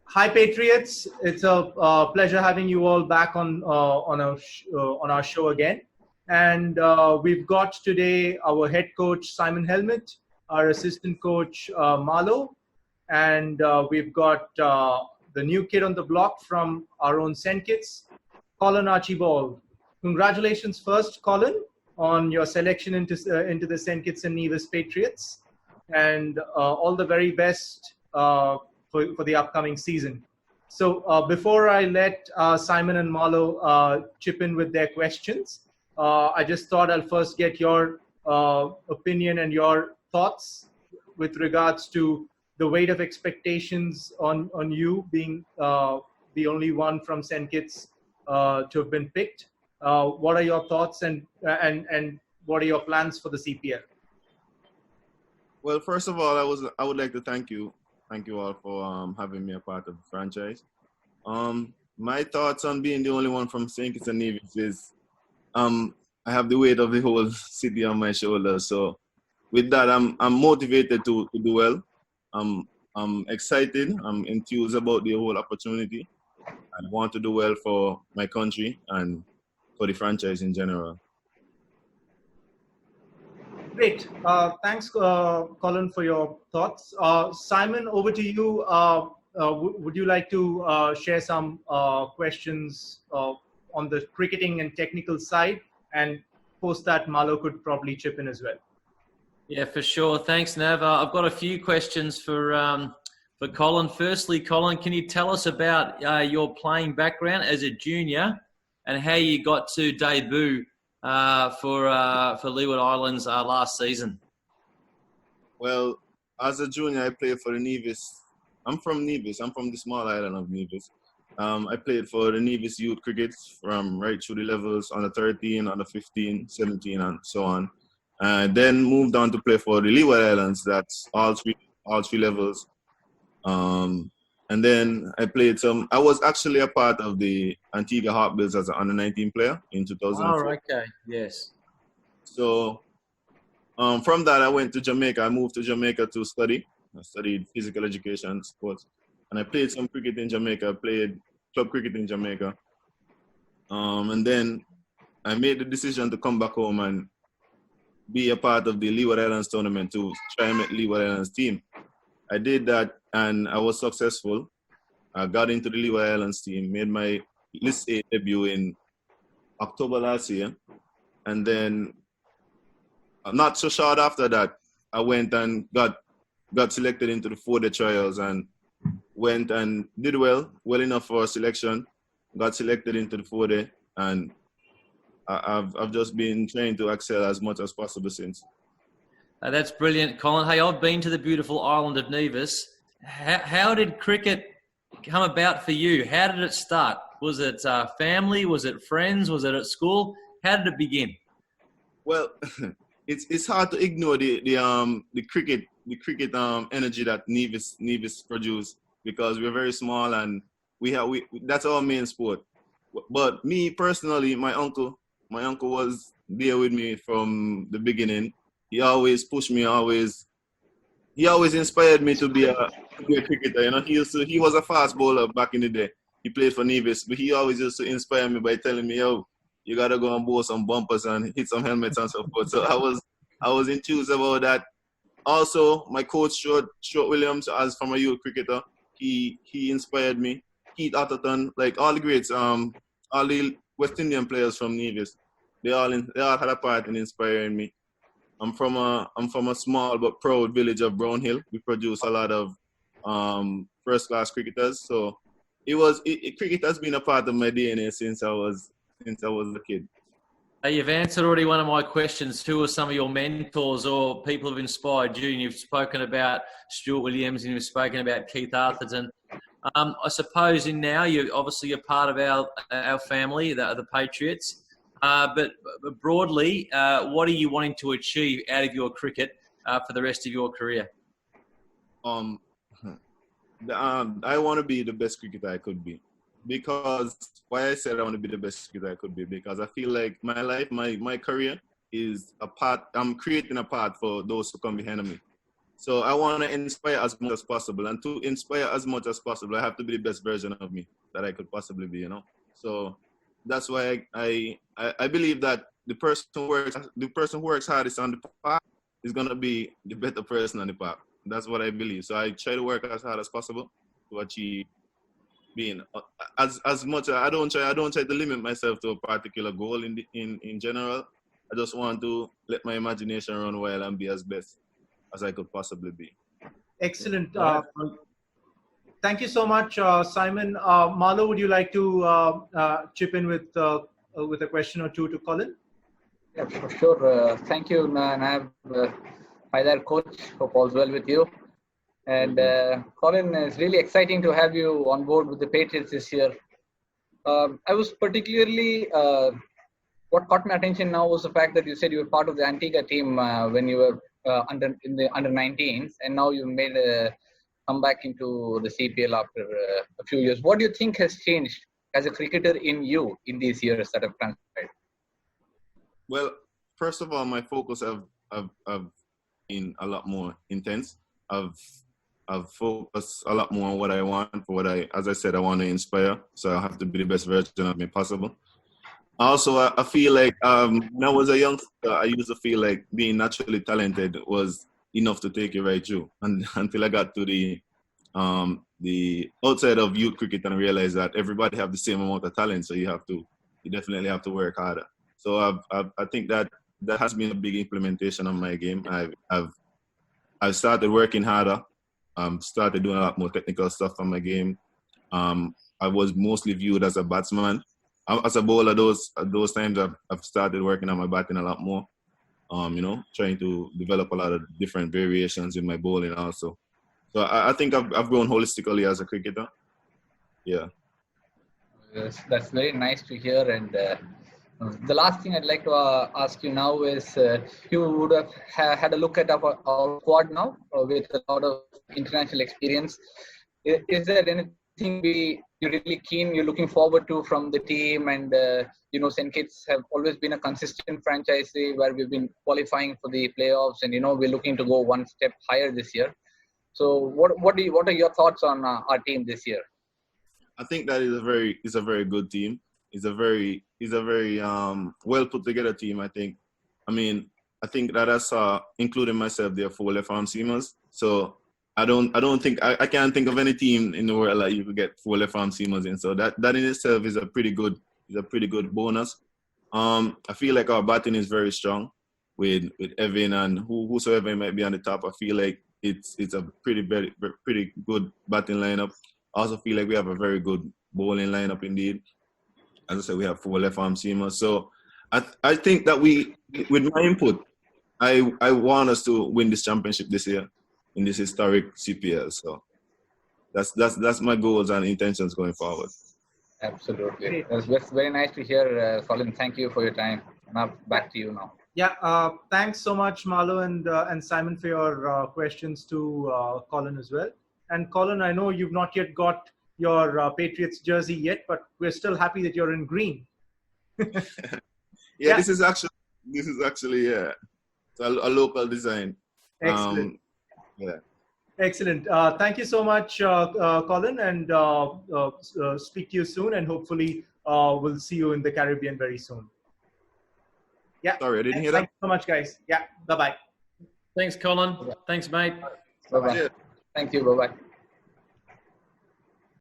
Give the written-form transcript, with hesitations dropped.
Hi, Patriots. It's a pleasure having you all back on our show again. And we've got today our head coach Simon Helmut, our assistant coach Marlo, and we've got the new kid on the block from our own St. Kitts, Colin Archibald. Congratulations first, Colin, on your selection into the St. Kitts and Nevis Patriots, and all the very best for the upcoming season. So before I let Simon and Marlo chip in with their questions, I just thought I'll first get your opinion and your thoughts with regards to the weight of expectations on you being the only one from St. Kitts to have been picked. What are your thoughts and what are your plans for the CPL? Well, first of all, I would like to thank you all for having me a part of the franchise. My thoughts on being the only one from St. Kitts and Nevis is I have the weight of the whole city on my shoulders. So with that, I'm motivated to do well. I'm excited. I'm enthused about the whole opportunity. I want to do well for my country and for the franchise in general. Great. Thanks, Colin, for your thoughts. Simon, over to you. Would you like to share some questions on the cricketing and technical side? And post that, Marlo could probably chip in as well. Yeah, for sure. Thanks, Nav. I've got a few questions for Colin. Firstly, Colin, can you tell us about your playing background as a junior and how you got to debut for Leeward Islands last season? Well, as a junior, I played for the Nevis. I'm from Nevis. I'm from the small island of Nevis. I played for the Nevis youth cricket from right through the levels, under 13, under 15, 17, and so on. Then moved on to play for the Leeward Islands. That's all three levels. And then I played some. I was actually a part of the Antigua Hawkbills as an under 19 player in 2004. Oh, okay. Yes. So from that, I went to Jamaica. I moved to Jamaica to study. I studied physical education and sports. And I played some cricket in Jamaica. I played club cricket in Jamaica. And then I made the decision to come back home and be a part of the Leeward Islands tournament to try and make Leeward Islands team. I did that and I was successful. I got into the Leeward Islands team, made my List A debut in October last year. And then not so short after that, I went and got selected into the 4-day trials and went and did well enough for a selection. Got selected into the 4-day and I've just been trying to excel as much as possible since. That's brilliant, Colin. Hey, I've been to the beautiful island of Nevis. How did cricket come about for you? How did it start? Was it family? Was it friends? Was it at school? How did it begin? Well, it's hard to ignore the cricket energy that Nevis produce because we're very small and we that's our main sport. But me personally, my uncle was there with me from the beginning. He always pushed me. He always inspired me to be a cricketer. You know, he was a fast bowler back in the day. He played for Nevis, but he always used to inspire me by telling me, "Yo, you gotta go and bowl some bumpers and hit some helmets and so forth." So I was enthused about that. Also, my coach Stuart Williams, as from a youth cricketer, he inspired me. Keith Atherton, like all the greats, all the West Indian players from Nevis, they all had a part in inspiring me. I'm from a small but proud village of Brown Hill. We produce a lot of first class cricketers. So cricket has been a part of my DNA since I was a kid. You've answered already one of my questions. Who are some of your mentors or people who've inspired you? And you've spoken about Stuart Williams and you've spoken about Keith Atherton. I suppose now you're part of our family, the Patriots. But broadly, what are you wanting to achieve out of your cricket for the rest of your career? I want to be the best cricketer I could be. Because why I said I want to be the best cricketer I could be, because I feel like my life, my career is a part. I'm creating a path for those who come behind me. So I want to inspire as much as possible. And to inspire as much as possible, I have to be the best version of me that I could possibly be, you know. So that's why I believe that the person who works hardest on the park is going to be the better person on the park. That's what I believe. So I try to work as hard as possible to achieve being as much. I don't try to limit myself to a particular goal in general. I just want to let my imagination run wild and be as best as I could possibly be. Excellent. Thank you so much, Simon. Marlo, would you like to chip in with a question or two to Colin? Yeah, for sure. Thank you, Nav. Hi there, coach. Hope all's well with you. And Colin, it's really exciting to have you on board with the Patriots this year. I was particularly, what caught my attention now was the fact that you said you were part of the Antigua team when you were in the under 19s, and now you made a comeback into the CPL after a few years. What do you think has changed as a cricketer in you in these years that have transpired? Well, first of all, my focus have been a lot more intense. I've focused a lot more on what I want, as I said, I want to inspire. So I have to be the best version of me possible. Also, I feel like when I was a youngster, I used to feel like being naturally talented was enough to take you right through. And until I got to the outside of youth cricket and realized that everybody have the same amount of talent, so you definitely have to work harder. So I think that has been a big implementation on my game. I've started working harder. Started doing a lot more technical stuff on my game. I was mostly viewed as a batsman. As a bowler, those times I've started working on my batting a lot more. Trying to develop a lot of different variations in my bowling also. So I think I've grown holistically as a cricketer. Yeah. That's very nice to hear. And the last thing I'd like to ask you now is you would have had a look at our squad now with a lot of international experience. Is there anything you're really keen, you're looking forward to from the team? And St. Kitts have always been a consistent franchise where we've been qualifying for the playoffs, and we're looking to go one step higher this year. So what are your thoughts on our team this year? I think that is a very good team. It's a very well put together team. I think that I saw, including myself, they're 4 left arm seamers. So I can't think of any team in the world that you could get 4 left arm seamers in. So that in itself is a pretty good bonus. I feel like our batting is very strong with Evan and whosoever might be on the top. I feel like it's a pretty good batting lineup. I also feel like we have a very good bowling lineup indeed. As I said, we have 4 left arm seamers. So I think that with my input, I want us to win this championship this year in this historic CPL. So that's my goals and intentions going forward. Absolutely. That's very nice to hear, Colin. Thank you for your time. Now back to you now. Yeah, thanks so much, Marlo and Simon, for your questions to Colin as well. And Colin, I know you've not yet got your Patriots jersey yet, but we're still happy that you're in green. Yeah, this is actually it's a local design. Excellent. Yeah. Excellent. Thank you so much, Colin, and speak to you soon, and hopefully we'll see you in the Caribbean very soon. Yeah. Sorry, I didn't hear that. Thanks so much, guys. Yeah. Bye-bye. Thanks, Colin. Thanks, mate. Bye-bye. Yeah. Thank you. Bye-bye.